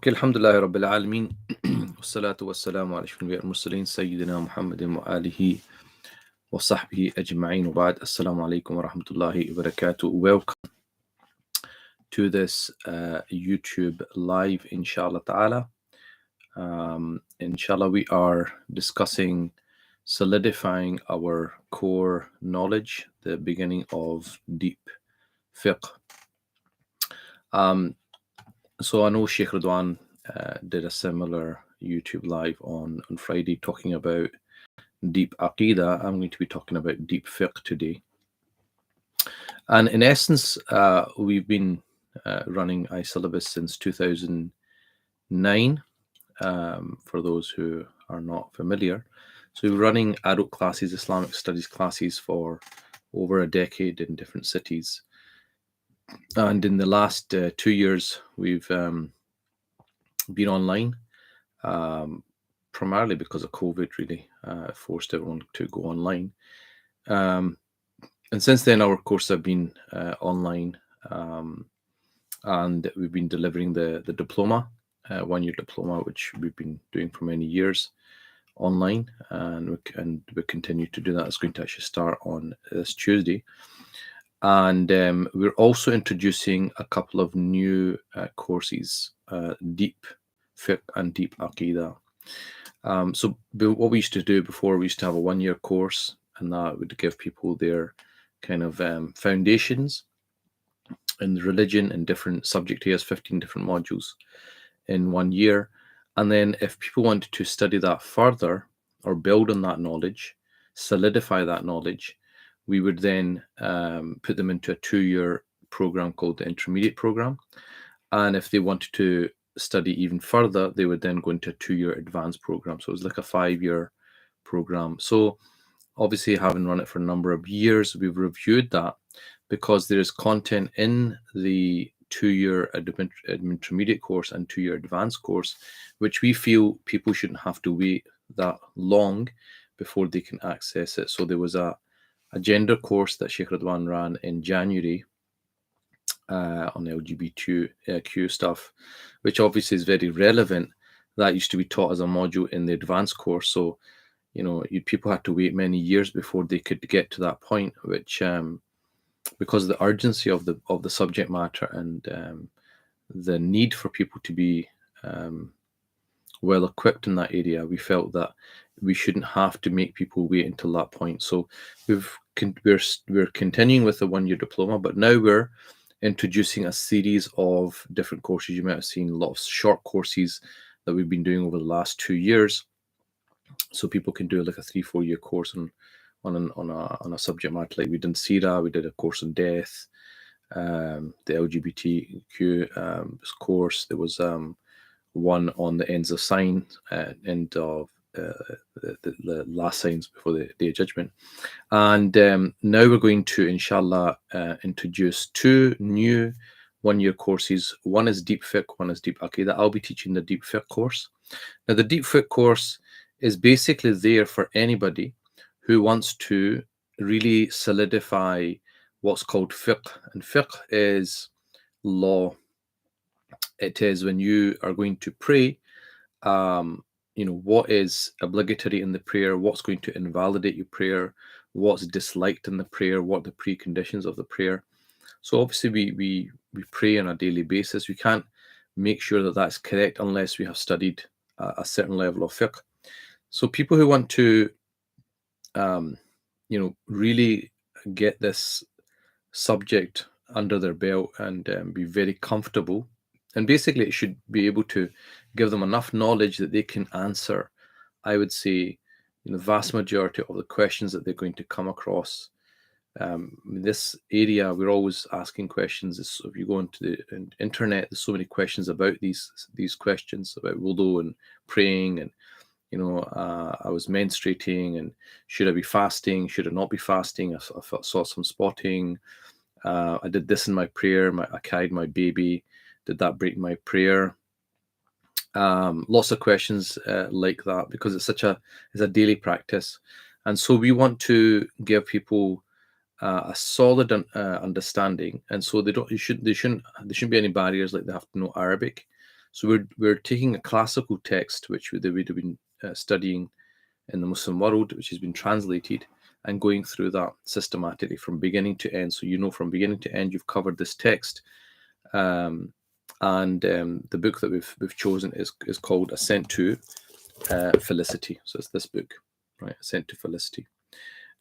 اوكي الحمد لله رب العالمين والصلاة والسلام على أشرف الأنبياء المرسلين سيدنا محمد وآله وصحبه أجمعين وبعد السلام عليكم ورحمة الله وبركاته. Welcome to this YouTube live inshallah ta'ala. Inshallah we are discussing solidifying our core knowledge, the beginning of deep fiqh. So I know Sheikh Ridwan did a similar YouTube live on Friday talking about deep aqidah. I'm going to be talking about deep fiqh today. And in essence, we've been running iSyllabus since 2009, for those who are not familiar. So we're running adult classes, Islamic studies classes for over a decade in different cities. And in the last 2 years, we've been online, primarily because of COVID, really forced everyone to go online. And since then, our courses have been online, and we've been delivering the diploma, 1-year diploma, which we've been doing for many years online, and we continue to do that. It's going to actually start on this Tuesday. And we're also introducing a couple of new courses, deep fiqh and deep aqidah. So what we used to do before, we used to have a 1-year course, and that would give people their kind of foundations in religion in different subject areas, 15 different modules in 1 year. And then if people wanted to study that further or build on that knowledge, solidify that knowledge, we would then put them into a 2-year program called the intermediate program. And if they wanted to study even further, they would then go into a 2-year advanced program. So it was like a 5-year program. So obviously, having run it for a number of years, we've reviewed that because there is content in the 2-year intermediate course and 2-year advanced course, which we feel people shouldn't have to wait that long before they can access it. So there was a gender course that Sheikh Ridwan ran in January on LGBTQ stuff, which obviously is very relevant. That used to be taught as a module in the advanced course. So, people had to wait many years before they could get to that point, which because of the urgency of the subject matter and the need for people to be well equipped in that area, we felt that we shouldn't have to make people wait until that point. So we're continuing with the 1-year diploma, but now we're introducing a series of different courses. You might have seen a lot of short courses that we've been doing over the last 2 years, so people can do like a 3-4 year course on a subject matter. Like we did Sira, we did a course on death, the LGBTQ course. There was one on the ends of sign, end of the last signs before the day of judgment. And now we're going to, inshallah, introduce 2 new 1-year courses. One is deep fiqh, one is deep aqidah. I'll be teaching the deep fiqh course. Now, the deep fiqh course is basically there for anybody who wants to really solidify what's called fiqh. And fiqh is law. It is when you are going to pray, what is obligatory in the prayer, what's going to invalidate your prayer, what's disliked in the prayer, what the preconditions of the prayer. So obviously we pray on a daily basis. We can't make sure that that's correct unless we have studied a certain level of fiqh. So people who want to, really get this subject under their belt and be very comfortable, and basically it should be able to give them enough knowledge that they can answer, I would say, the vast majority of the questions that they're going to come across. In this area, we're always asking questions. So if you go into the internet, there's so many questions about these questions about wudu and praying, and I was menstruating, and should I be fasting? Should I not be fasting? I saw some spotting. I did this in my prayer. I carried my baby. Did that break my prayer? Lots of questions like that, because it's a daily practice, and so we want to give people a solid understanding, and so there shouldn't be any barriers, like they have to know Arabic. So we're taking a classical text, which they would have been studying in the Muslim world, which has been translated, and going through that systematically from beginning to end. So from beginning to end, you've covered this text. And the book that we've chosen is called Ascent to Felicity. So it's this book, right? Ascent to Felicity.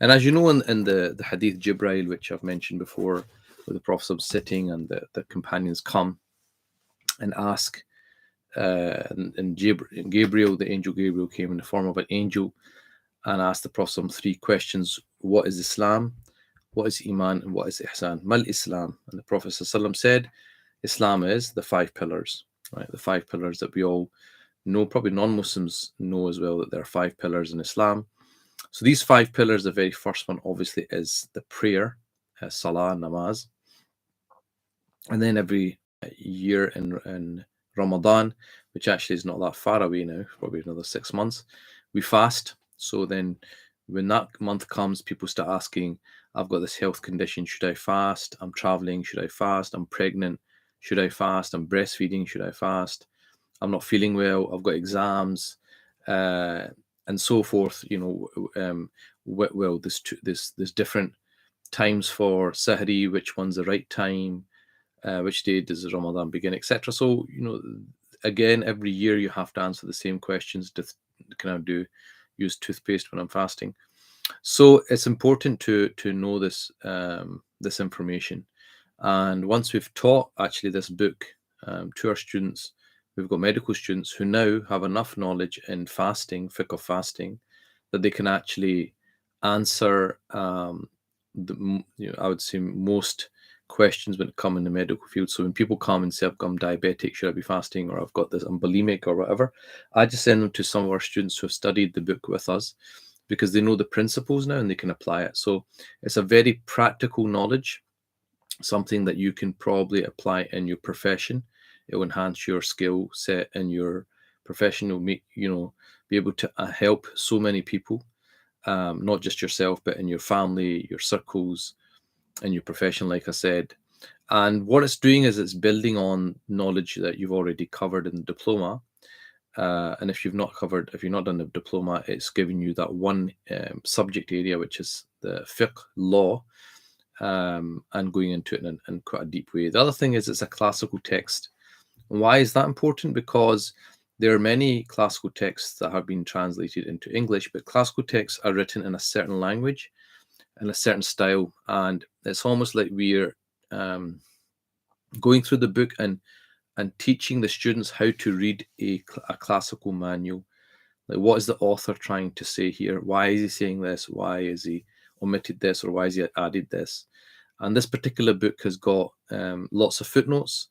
And as you know, in the Hadith Jibril, which I've mentioned before, where the Prophet sitting and the companions come and ask, and Gabriel, the angel Gabriel, came in the form of an angel and asked the Prophet 3 questions: what is Islam, what is Iman, and what is Ihsan? Mal Islam. And the Prophet said, Islam is the 5 pillars, right? The 5 pillars that we all know, probably non-Muslims know as well, that there are 5 pillars in Islam. So these 5 pillars, the very first one obviously is the prayer, salah, namaz. And then every year in Ramadan, which actually is not that far away now, probably another 6 months, we fast. So then when that month comes, people start asking, I've got this health condition, should I fast? I'm traveling, should I fast? I'm pregnant, should I fast? I'm breastfeeding, should I fast? I'm not feeling well, I've got exams, and so forth. Well, there's different times for Sahri, which one's the right time, which day does the Ramadan begin, etc. So, again, every year you have to answer the same questions. Can I use toothpaste when I'm fasting? So it's important to know this this information. And once we've taught actually this book to our students, we've got medical students who now have enough knowledge in fasting, fiqh of fasting, that they can actually answer I would say most questions when it come in the medical field. So when people come and say, I'm diabetic, should I be fasting? Or I've got this, I'm bulimic or whatever, I just send them to some of our students who have studied the book with us, because they know the principles now and they can apply it. So it's a very practical knowledge, something that you can probably apply in your profession. It will enhance your skill set in your profession. It will make, be able to help so many people, not just yourself, but in your family, your circles, in your profession, like I said. And what it's doing is it's building on knowledge that you've already covered in the diploma. And if you've not done the diploma, it's giving you that one subject area, which is the fiqh law, and going into it in quite a deep way. The other thing is it's a classical text. And why is that important? Because there are many classical texts that have been translated into English, but classical texts are written in a certain language and a certain style. And it's almost like we're going through the book and teaching the students how to read a classical manual. Like, what is the author trying to say here? Why is he saying this? Why is he omitted this? Or why has he added this? And this particular book has got lots of footnotes.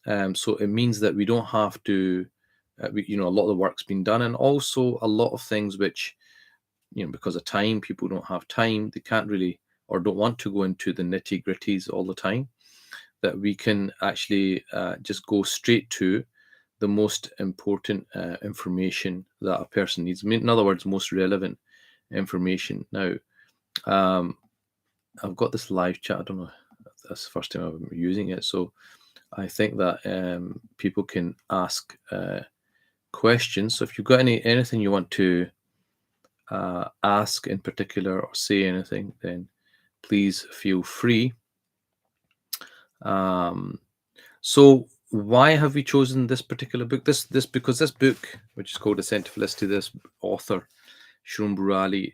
So it means that we don't have to, a lot of the work's been done. And also a lot of things which, because of time, people don't have time. They can't really, or don't want to go into the nitty gritties all the time. That we can actually just go straight to the most important information that a person needs. In other words, most relevant information. Now, I've got this live chat. I don't know if that's the first time I'm using it. So I think that people can ask questions. So if you've got anything you want to ask in particular or say anything, then please feel free. So why have we chosen this particular book? Because this book, which is called Ascent to Felicity, this author, Shroom Burali,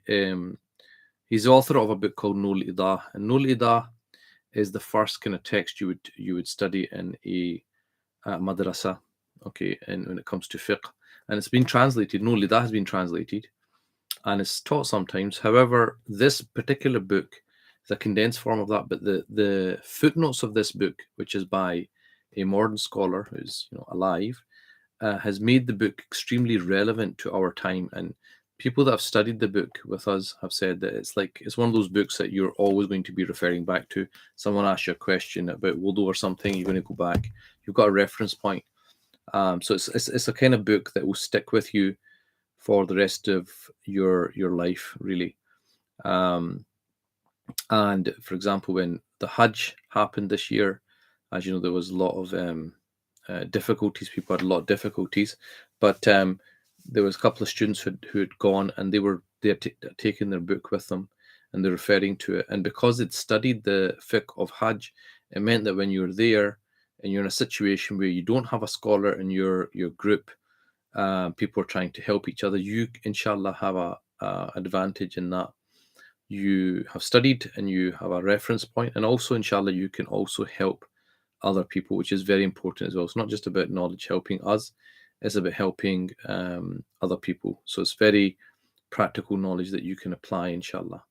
he's the author of a book called Nul Idah. And Nul Idah is the first kind of text you would study in a madrasa, okay, and when it comes to fiqh. And it's been translated. Nul Idah has been translated and it's taught sometimes. However, this particular book is a condensed form of that, but the footnotes of this book, which is by a modern scholar who's alive, has made the book extremely relevant to our time. And people that have studied the book with us have said that it's one of those books that you're always going to be referring back to. Someone asks you a question about wudu or something, you're going to go back. You've got a reference point. So it's a kind of book that will stick with you for the rest of your life, really. And for example, when the Hajj happened this year, as you know, there was a lot of difficulties. People had a lot of difficulties, but there was a couple of students who had gone, and they had taken their book with them, and they're referring to it. And because they'd studied the fiqh of Hajj, it meant that when you're there and you're in a situation where you don't have a scholar in your group, people are trying to help each other, you inshallah have a advantage in that you have studied and you have a reference point, and also inshallah you can also help other people, which is very important as well. It's not just about knowledge helping us, it's about helping other people. So it's very practical knowledge that you can apply, inshallah.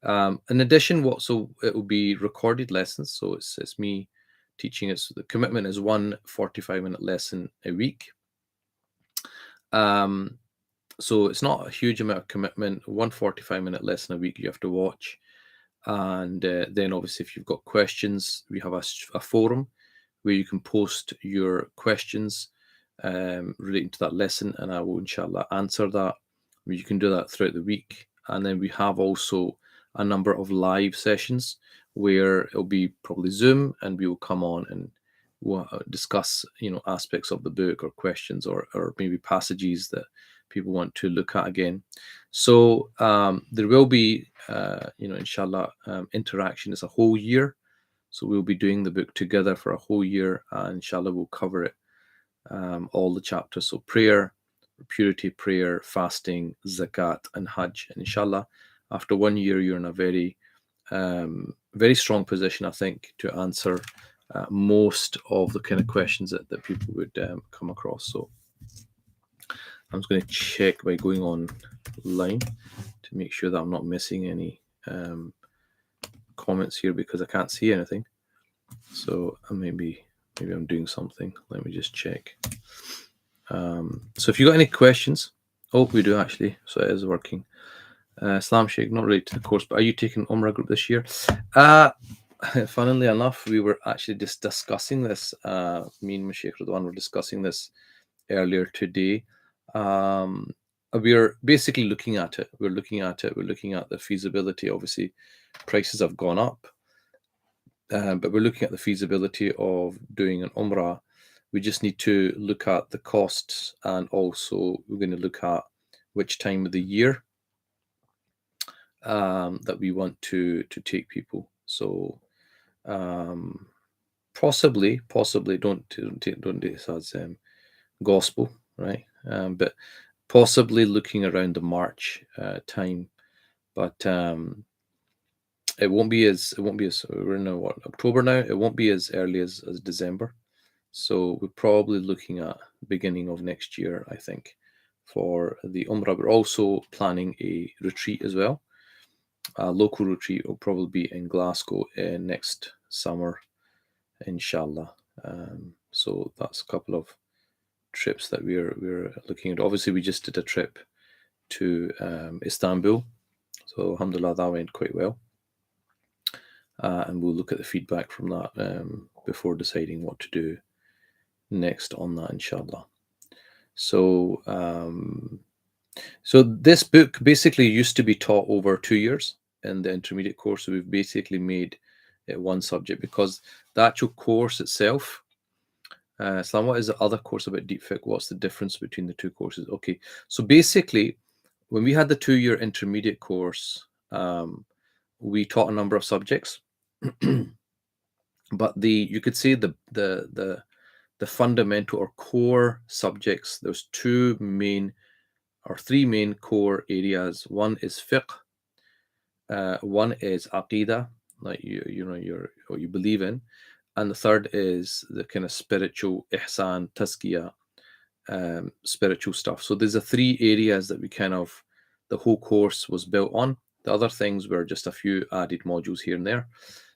In addition, it will be recorded lessons. So it's me teaching it. So the commitment is 1 45-minute lesson a week. So it's not a huge amount of commitment. 1 45-minute lesson a week you have to watch. And then obviously if you've got questions, we have a forum where you can post your questions relating to that lesson, and I will inshallah answer that. You can do that throughout the week. And then we have also a number of live sessions where it'll be probably Zoom, and we will come on and we'll discuss aspects of the book or questions or maybe passages that people want to look at again. So there will be inshallah interaction. It's a whole year, so we'll be doing the book together for a whole year, and inshallah we'll cover it, all the chapters. So prayer, purity, prayer, fasting, zakat, and Hajj. And inshallah after 1 year you're in a very very strong position, I think, to answer most of the kind of questions that people would come across. So I'm just going to check by going online to make sure that I'm not missing any comments here, because I can't see anything. So maybe I'm doing something. Let me just check. So if you got any questions, we do actually. So it is working. Islam Sheikh, not related to the course, but are you taking Umrah group this year? Funnily enough, we were actually just discussing this. Me and Sheikh Ridwan were discussing this earlier today. We're basically looking at it. We're looking at the feasibility. Obviously, prices have gone up, but we're looking at the feasibility of doing an Umrah. We just need to look at the costs, and also we're going to look at which time of the year that we want to take people. So possibly don't take this as gospel, right? But possibly looking around the March time, but it won't be as we're in October now. It won't be as early as December. So we're probably looking at the beginning of next year, I think, for the Umrah. We're also planning a retreat as well. A local retreat will probably be in Glasgow next summer, inshallah. So that's a couple of trips that we're looking at. Obviously, we just did a trip to Istanbul, so alhamdulillah that went quite well, and we'll look at the feedback from that before deciding what to do next on that, inshallah. So so this book basically used to be taught over 2 years in the intermediate course. So we've basically made it one subject, because the actual course itself, Islam, what is the other course about deep fiqh? What's the difference between the two courses? Okay, so basically, when we had the 2-year intermediate course, we taught a number of subjects, but you could say the fundamental or core subjects. There's 3 main core areas. One is fiqh, one is aqidah, like what you believe in, and the third is the kind of spiritual ihsan, tazkiyah, spiritual stuff. So there's the 3 areas that the whole course was built on. The other things were just a few added modules here and there.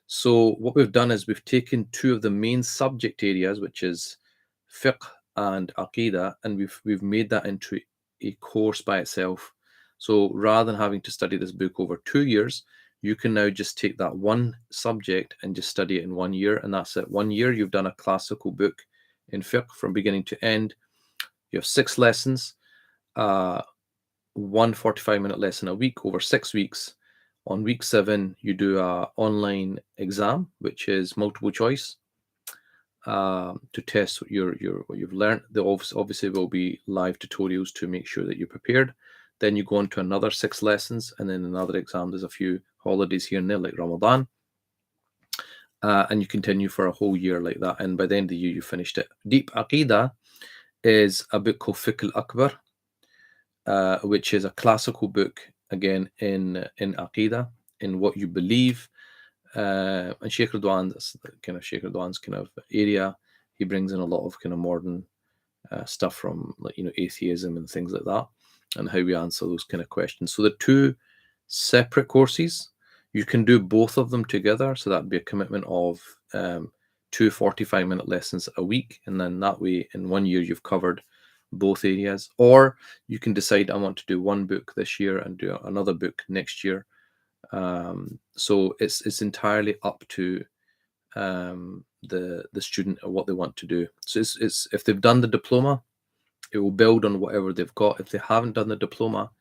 So what we've done is we've taken 2 of the main subject areas, which is fiqh and aqidah, and we've made that into a course by itself. So rather than having to study this book over 2 years, you can now just take that one subject and just study it in 1 year, and that's it. 1 year, you've done a classical book in fiqh from beginning to end. You have 6 lessons, 1 45-minute lesson a week over 6 weeks. On week 7, you do an online exam, which is multiple choice. to test what you've learned. There obviously will be live tutorials to make sure that you're prepared. Then you go on to another 6 lessons, and then another exam. There's a few holidays here and there, like Ramadan, and you continue for a whole year like that. And by the end of the year, you finished it. Deep Aqidah is a book called Fiqh al-Akbar, which is a classical book, again, in Aqidah, in what you believe. And Sheikh Ridwan, that's kind of Sheikh Ridwan's kind of area. He brings in a lot of kind of modern stuff from, like, atheism and things like that, and how we answer those kind of questions. So the 2 separate courses, you can do both of them together. So that'd be a commitment of 2 45-minute lessons a week, and then that way in 1 year you've covered both areas. Or you can decide, I want to do one book this year and do another book next year. So it's entirely up to the student or what they want to do. So it's if they've done the diploma, it will build on whatever they've got. If they haven't done the diploma,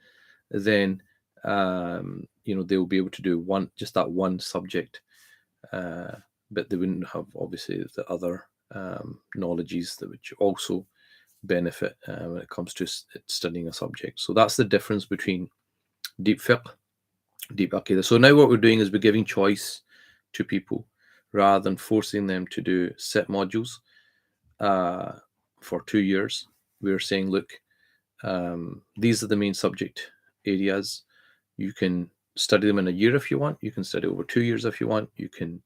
then they'll be able to do just that one subject, but they wouldn't have obviously the other knowledges that which also benefit when it comes to studying a subject. So that's the difference between deep fiqh, deep aqidah. So now what we're doing is we're giving choice to people rather than forcing them to do set modules for 2 years. We're saying, look, these are the main subject areas. You can study them in a year if you want. You can study over 2 years if you want. You can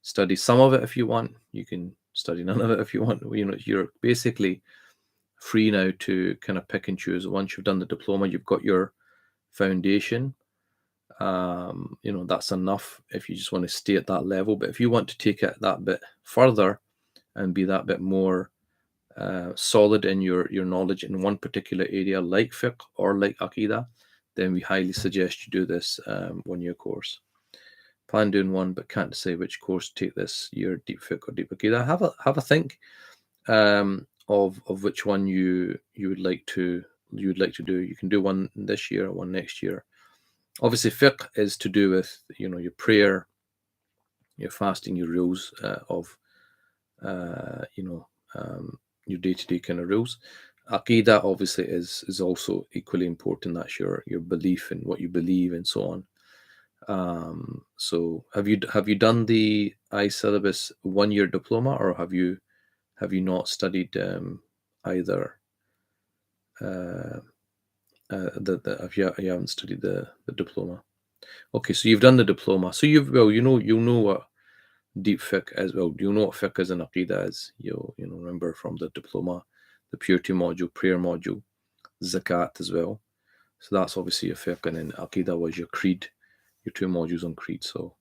study some of it if you want. You can study none of it if you want. You're basically free now to kind of pick and choose. Once you've done the diploma, you've got your foundation. That's enough if you just want to stay at that level. But if you want to take it that bit further and be that bit more solid in your knowledge in one particular area, like fiqh or like aqidah, then we highly suggest you do this 1 year course. Plan doing one, but can't say which course to take this year, deep fiqh or deep aqidah. Have a think of which one you would like to do. You can do one this year or one next year. Obviously, fiqh is to do with your prayer, your fasting, your rules of your day-to-day kind of rules. Aqidah obviously is also equally important. That's your belief in what you believe and so on. So have you done the iSyllabus 1 year diploma, or have you not studied either? If you haven't studied the diploma. Okay, so you've done the diploma. So you'll know what deep fiqh is. Well, you know what fiqh is and aqidah is. You'll remember from the diploma, the purity module, prayer module, zakat as well. So that's obviously your fiqh, and then aqidah was your creed, your 2 modules on creed. So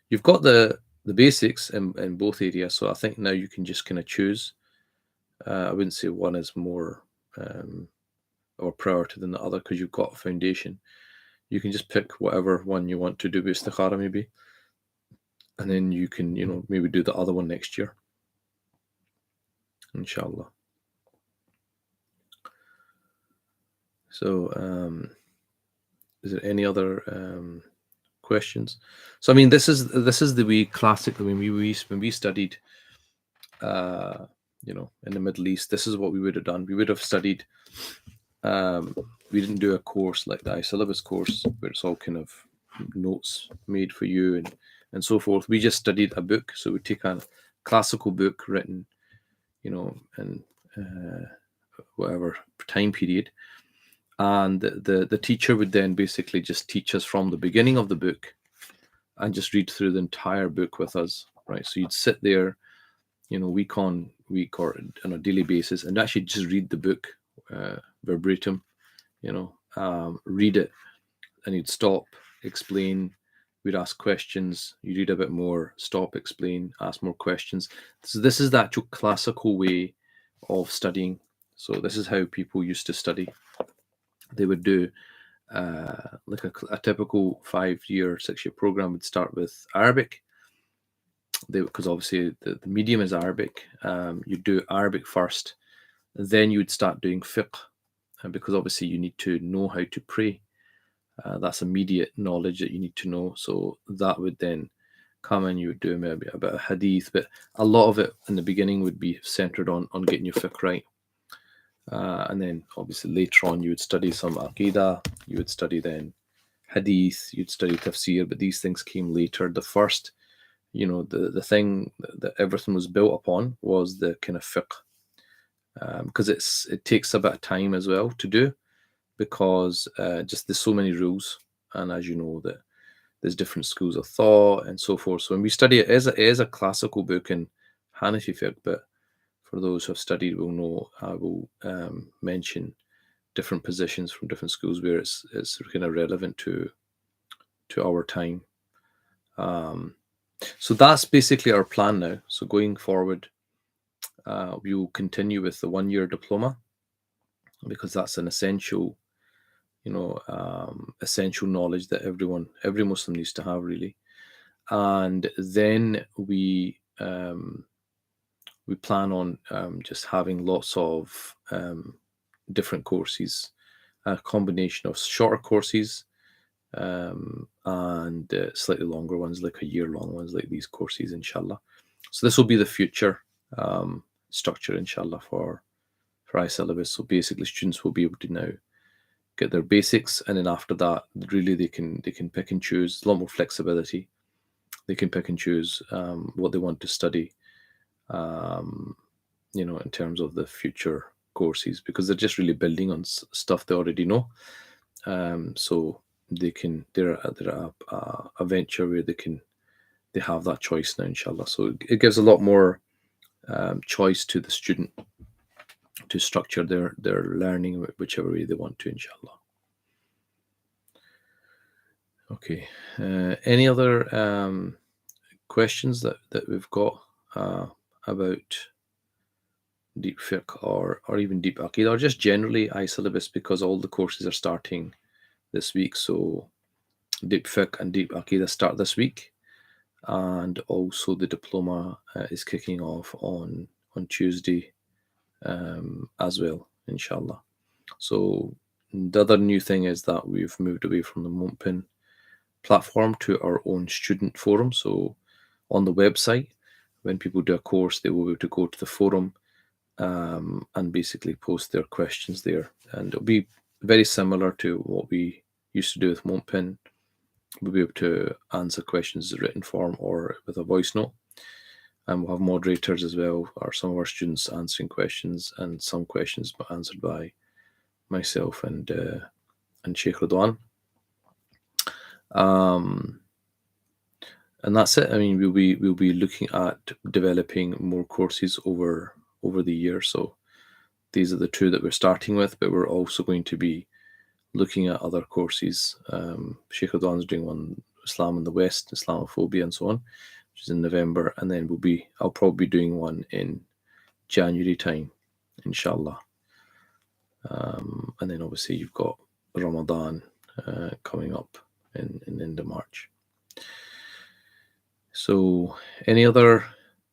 you've got the basics in both areas. So I think now you can just kind of choose. I wouldn't say one is more or priority than the other, because you've got a foundation. You can just pick whatever one you want to do with istikhara maybe, and then you can maybe do the other one next year, inshallah. So is there any other questions? So I mean, this is the way classically when we studied in the Middle East, this is what we would have done. We would have studied we didn't do a course like the iSyllabus course where it's all kind of notes made for you and so forth. We just studied a book. So we take a classical book written in whatever time period, and the teacher would then basically just teach us from the beginning of the book and just read through the entire book with us, right? So you'd sit there week on week or on a daily basis and actually just read the book verbatim, read it, and you'd stop, explain, we'd ask questions, you read a bit more, stop, explain, ask more questions. So this is the actual classical way of studying. So this is how people used to study. They would do like a typical 5-year, 6-year program would start with Arabic. Because obviously the medium is Arabic. You do Arabic first, then you would start doing fiqh, because obviously you need to know how to pray. That's immediate knowledge that you need to know. So that would then come in, you would do maybe a bit of hadith, but a lot of it in the beginning would be centered on getting your fiqh right. And then obviously later on you would study some aqidah, you would study then hadith, you'd study tafsir, but these things came later. The first, the thing that everything was built upon was the kind of fiqh, because it takes a bit of time as well to do, because just there's so many rules, and as you know that there's different schools of thought and so forth. So when we study it, it is a classical book in Hanafi fiqh, but for those who have studied will know I will mention different positions from different schools where it's kind of relevant to our time. So that's basically our plan now. So going forward, we will continue with the 1-year diploma, because that's an essential, essential knowledge that every Muslim needs to have, really. And then we plan on just having lots of different courses, a combination of shorter courses and slightly longer ones, like a year-long ones, like these courses, inshallah. So this will be the future structure, inshallah, for iSyllabus. So basically, students will be able to now get their basics, and then after that, really they can pick and choose. A lot more flexibility. They can pick and choose what they want to study, in terms of the future courses, because they're just really building on stuff they already know. So they're a venture where they have that choice now, inshallah. So it gives a lot more choice to the student to structure their learning whichever way they want to, inshallah. Okay. Any other questions that we've got about deep fiqh or even deep aqidah, or just generally iSyllabus, because all the courses are starting this week. So deep fiqh and deep aqidah start this week, and also the diploma is kicking off on Tuesday as well, inshallah. So the other new thing is that we've moved away from the Montpin platform to our own student forum. So on the website, when people do a course, they will be able to go to the forum and basically post their questions there. And it'll be very similar to what we used to do with Montpin. We'll be able to answer questions in written form or with a voice note. And we'll have moderators as well, or some of our students answering questions, and some questions answered by myself and Sheikh Radwan. And that's it. I mean, we'll be looking at developing more courses over the year. So these are the two that we're starting with, but we're also going to be looking at other courses. Sheikh Radwan's doing one, Islam in the West, Islamophobia, and so on, which is in November, and then I'll probably be doing one in January time, inshallah. And then obviously you've got Ramadan coming up in end of March. So any other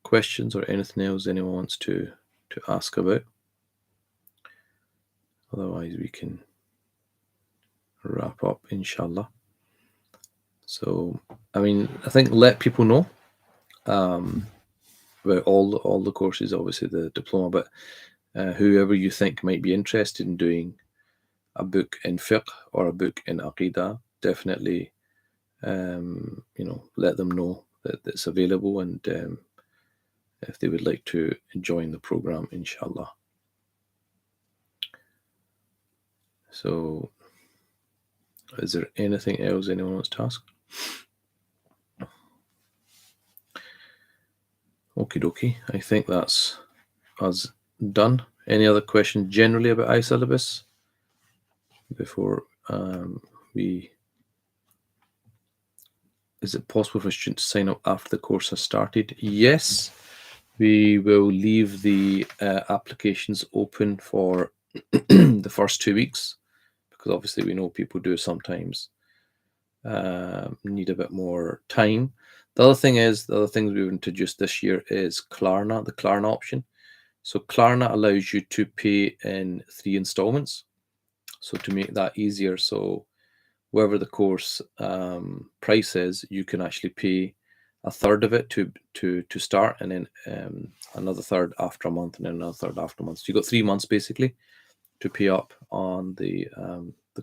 questions or anything else anyone wants to ask about? Otherwise we can wrap up, inshallah. So I mean, I think let people know about all the courses, obviously the diploma, but whoever you think might be interested in doing a book in fiqh or a book in aqidah, definitely let them know that it's available, and if they would like to join the program, inshallah. So is there anything else anyone wants to ask? Okie dokie. I think that's us done. Any other questions generally about iSyllabus before is it possible for students to sign up after the course has started? Yes, we will leave the applications open for the first 2 weeks, because obviously we know people do sometimes need a bit more time. The other things we've introduced this year is Klarna, the Klarna option. So Klarna allows you to pay in 3 installments. So to make that easier, so whatever the course price is, you can actually pay a third of it to start, and then another third after a month, and then another third after a month. So you've got 3 months basically to pay up on the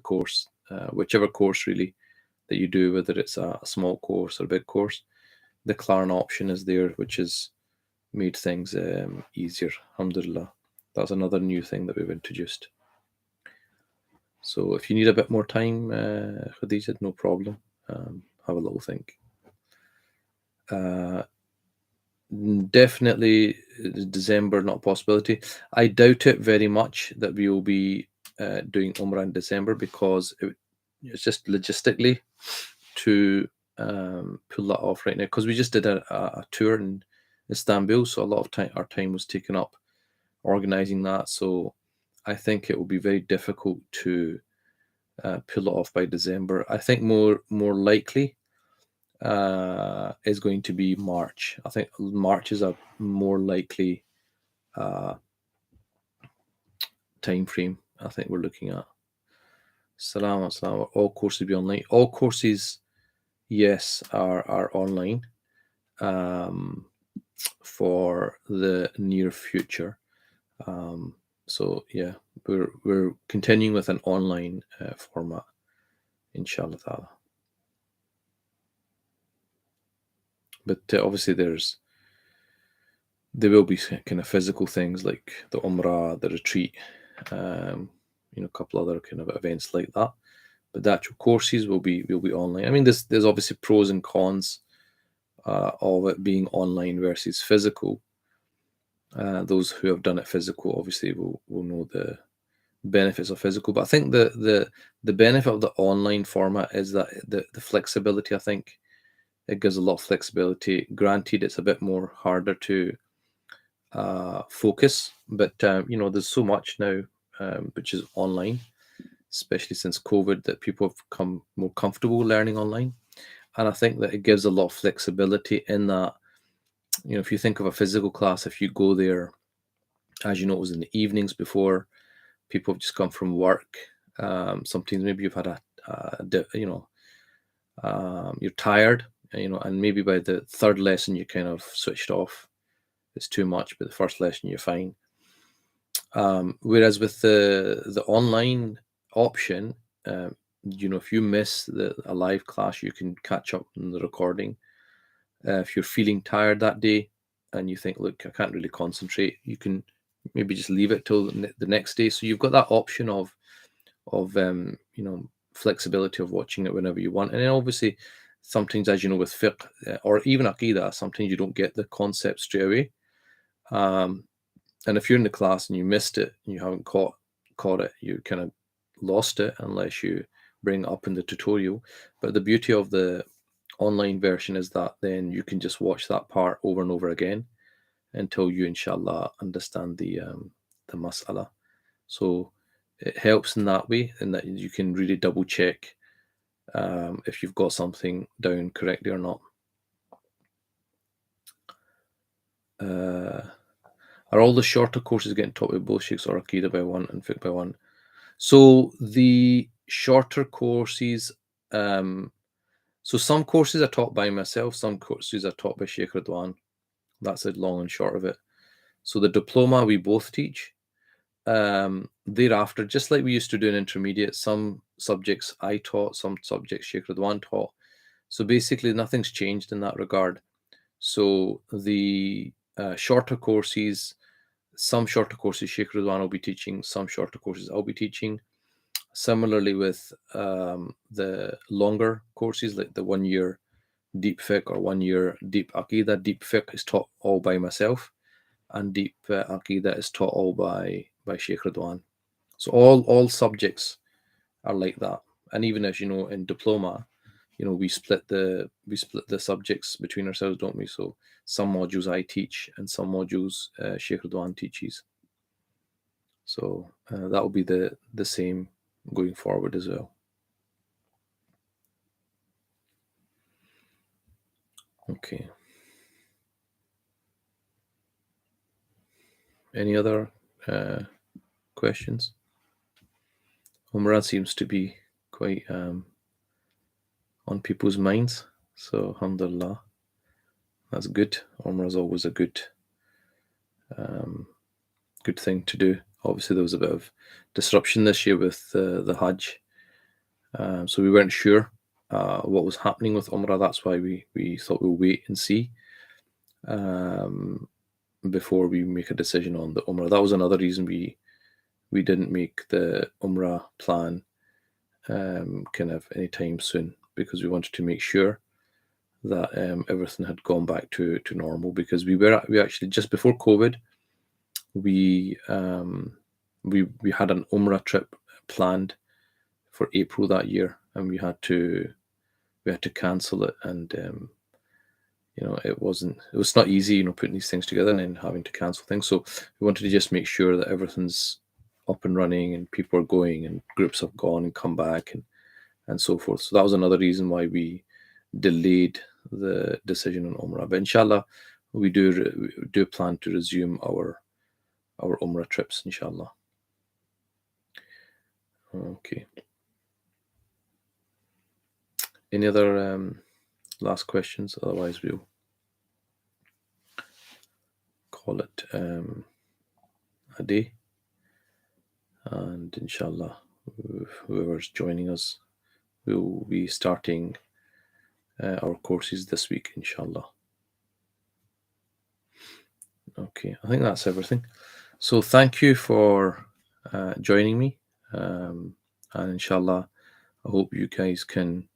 course, whichever course really that you do, whether it's a small course or a big course. The Klarna option is there, which has made things easier. Alhamdulillah. That's another new thing that we've introduced. So if you need a bit more time, Khadija, no problem. Have a little think. Definitely December, not a possibility. I doubt it very much that we will be doing Umrah in December, because it's just logistically to pull that off right now, because we just did a tour in Istanbul, so a lot of our time was taken up organizing that. So I think it will be very difficult to pull it off by December. I think more likely is going to be March. I think March is a more likely time frame. I think we're looking at. Salam. All courses be online. All courses, yes, are online for the near future. So yeah, we're continuing with an online format, inshallah ta'ala. But obviously there will be kind of physical things like the Umrah, the retreat, a couple other kind of events like that. But the actual courses will be online. I mean, there's obviously pros and cons of it being online versus physical. Those who have done it physical obviously will know the benefits of physical. But I think the benefit of the online format is that the flexibility. I think it gives a lot of flexibility. Granted, it's a bit more harder to focus, but there's so much now which is online, especially since COVID, that people have become more comfortable learning online. And I think that it gives a lot of flexibility in that, if you think of a physical class, if you go there, as you know, it was in the evenings before, people have just come from work. Sometimes maybe you've had you're tired, and maybe by the third lesson you kind of switched off. It's too much, but the first lesson you're fine. Whereas with the online option, if you miss a live class, you can catch up on the recording. If you're feeling tired that day and you think, look, I can't really concentrate, you can maybe just leave it till the next day. So you've got that option of flexibility of watching it whenever you want. And then obviously, sometimes, as you know, with fiqh or even aqidah, sometimes you don't get the concept straight away. And if you're in the class and you missed it and you haven't caught it, you kind of lost it unless you bring it up in the tutorial. But the beauty of the online version is that then you can just watch that part over and over again until you, inshallah, understand the mas'ala. So it helps in that way, in that you can really double check if you've got something down correctly or not. Are all the shorter courses getting taught by both sheikhs or Aqidah by one and Fiqh by one? So the shorter courses, so some courses are taught by myself, some courses are taught by Sheikh Ridwan. That's the long and short of it. So the diploma we both teach. Thereafter, just like we used to do in intermediate, some subjects I taught, some subjects Sheikh Ridwan taught. So basically nothing's changed in that regard. So the shorter courses, some shorter courses Sheikh Ridwan will be teaching, some shorter courses I'll be teaching. Similarly with the longer courses, like the 1 year deep fiqh or 1 year deep aqidah. Deep fiqh is taught all by myself, and deep aqidah is taught all by Sheikh Ridwan. So all subjects are like that. And even as you know, in diploma, we split the subjects between ourselves, don't we? So some modules I teach and some modules Sheikh Ridwan teaches. So that will be the same going forward as well. Okay. Any other questions? Umrah seems to be quite on people's minds. So alhamdulillah. That's good. Umrah is always a good thing to do. Obviously, there was a bit of disruption this year with the Hajj, so we weren't sure what was happening with Umrah. That's why we thought we'll wait and see before we make a decision on the Umrah. That was another reason we didn't make the Umrah plan kind of anytime soon, because we wanted to make sure that everything had gone back to normal, because we actually, just before COVID, we had an Umrah trip planned for April that year, and we had to cancel it. And it was not easy, putting these things together and then having to cancel things. So we wanted to just make sure that everything's up and running and people are going and groups have gone and come back and so forth. So that was another reason why we delayed the decision on Umrah. But inshallah, we do plan to resume our Umrah trips, inshallah. Okay. Any other last questions? Otherwise, we'll call it a day. And inshallah, whoever's joining us, we'll be starting our courses this week, inshallah. Okay, I think that's everything. So thank you for joining me. And inshallah, I hope you guys can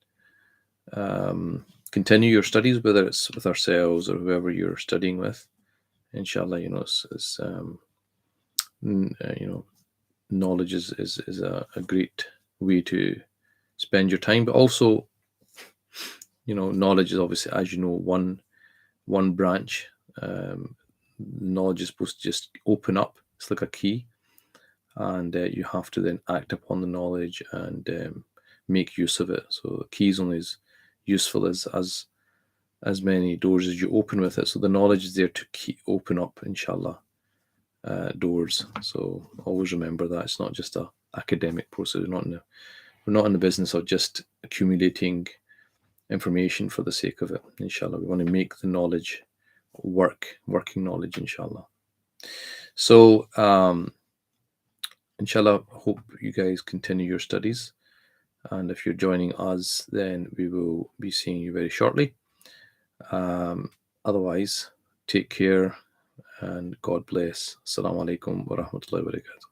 continue your studies, whether it's with ourselves or whoever you're studying with. Inshallah, it's knowledge is a great way to spend your time, but also, knowledge is obviously, as you know, one branch. Knowledge is supposed to just open up. It's like a key, and you have to then act upon the knowledge and make use of it. So the key is only as useful as many doors as you open with it. So the knowledge is there to open up, inshallah, doors. So always remember that it's not just a academic process. We're not in the business of just accumulating information for the sake of it. Inshallah, we want to make the knowledge working knowledge, inshallah. So inshallah, hope you guys continue your studies, and if you're joining us, then we will be seeing you very shortly. Otherwise, take care and God bless. Assalamu alaikum wa rahmatullahi wa barakatuh.